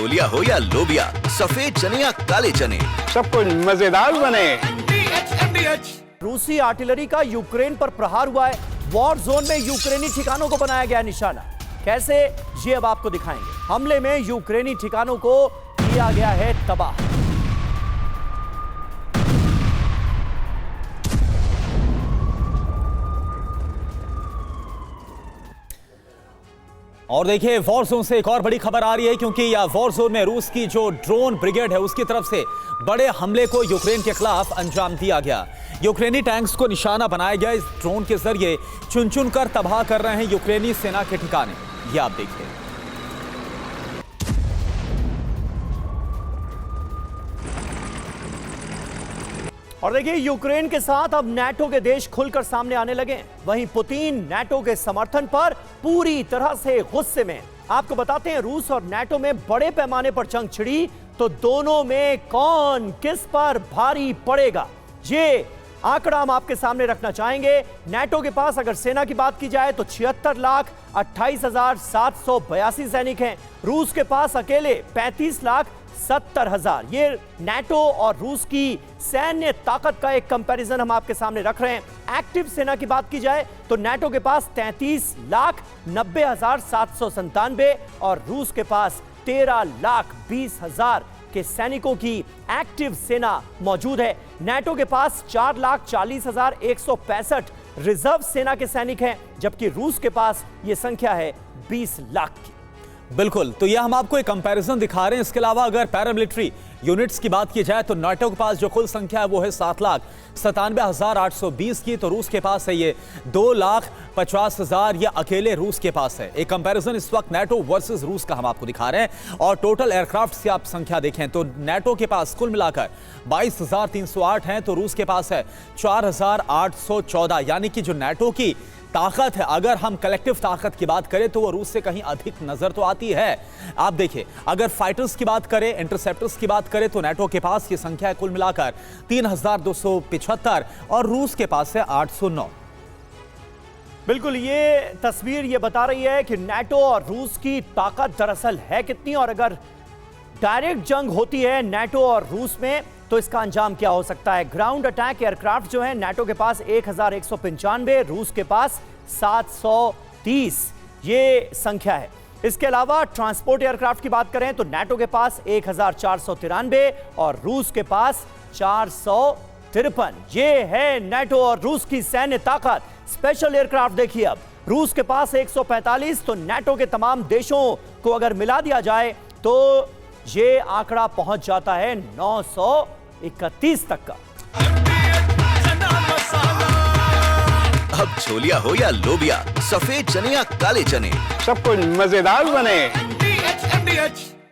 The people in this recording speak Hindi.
छोलिया हो या लोबिया, सफेद चने या काले चने, सब कुछ मजेदार बने। रूसी आर्टिलरी का यूक्रेन पर प्रहार हुआ है। वॉर जोन में यूक्रेनी ठिकानों को बनाया गया निशाना। कैसे, ये अब आपको दिखाएंगे। हमले में यूक्रेनी ठिकानों को किया गया है तबाह। और देखिए, वॉर जोन से एक और बड़ी खबर आ रही है, क्योंकि यह वॉर जोन में रूस की जो ड्रोन ब्रिगेड है उसकी तरफ से बड़े हमले को यूक्रेन के खिलाफ अंजाम दिया गया। यूक्रेनी टैंक्स को निशाना बनाया गया। इस ड्रोन के जरिए चुन चुन कर तबाह कर रहे हैं यूक्रेनी सेना के ठिकाने। ये आप देखिए। और देखिए, यूक्रेन के साथ अब नाटो के देश खुलकर सामने आने लगे हैं। वहीं पुतिन नाटो के समर्थन पर पूरी तरह से गुस्से में। आपको बताते हैं, रूस और नाटो में बड़े पैमाने पर जंग छिड़ी, तो दोनों में कौन किस पर भारी पड़ेगा, ये आंकड़ा हम आपके सामने रखना चाहेंगे। नाटो के पास अगर सेना की बात की जाए तो 76,28,782 सैनिक हैं। रूस के पास अकेले 35,70,000। ये नाटो और रूस की सैन्य ताकत का एक कंपैरिजन हम आपके सामने रख रहे हैं। एक्टिव सेना की बात की जाए तो नाटो के पास 33,90,797 और रूस के पास 13,20,000 के सैनिकों की एक्टिव सेना मौजूद है। नाटो के पास 4,40,165 रिजर्व सेना के सैनिक हैं, जबकि रूस के पास यह संख्या है 20 लाख की। बिल्कुल, तो यह हम आपको एक कंपैरिजन दिखा रहे हैं। इसके अलावा अगर पैरामिलिट्री यूनिट्स की बात की जाए तो नाटो के पास जो कुल संख्या है वो है 7,97,820 की, तो रूस के पास है ये 2,50,000। ये अकेले रूस के पास है। एक कंपैरिजन इस वक्त नाटो वर्सेस रूस का हम आपको दिखा रहे हैं। और टोटल एयरक्राफ्ट से आप संख्या देखें तो नाटो के पास कुल मिलाकर 22,308 हैं, तो रूस के पास है 4,814। यानी कि जो नाटो की ताकत है, अगर हम कलेक्टिव ताकत की बात करें तो वो रूस से कहीं अधिक नजर तो आती है। आप देखिए, अगर फाइटर्स की बात करें, इंटरसेप्टर्स की बात करें तो नाटो के पास ये संख्या है कुल मिलाकर 3,275 और रूस के पास है 809। बिल्कुल, ये तस्वीर ये बता रही है कि नाटो और रूस की ताकत दरअसल है कितनी, और अगर डायरेक्ट जंग होती है नाटो और रूस में तो इसका अंजाम क्या हो सकता है। ग्राउंड अटैक एयरक्राफ्ट जो है नाटो के पास 1,195, रूस के पास 730 ये संख्या है। इसके अलावा ट्रांसपोर्ट एयरक्राफ्ट की बात करें तो नाटो के पास 1,493 और रूस के पास 453। ये है नाटो और रूस की सैन्य ताकत। स्पेशल एयरक्राफ्ट देखिए, अब रूस के पास 145, तो नाटो के तमाम देशों को अगर मिला दिया जाए तो ये आंकड़ा पहुंच जाता है 931 तक का। अब छोलिया हो या लोबिया, सफेद चने या काले चने, सब कुछ मजेदार बने।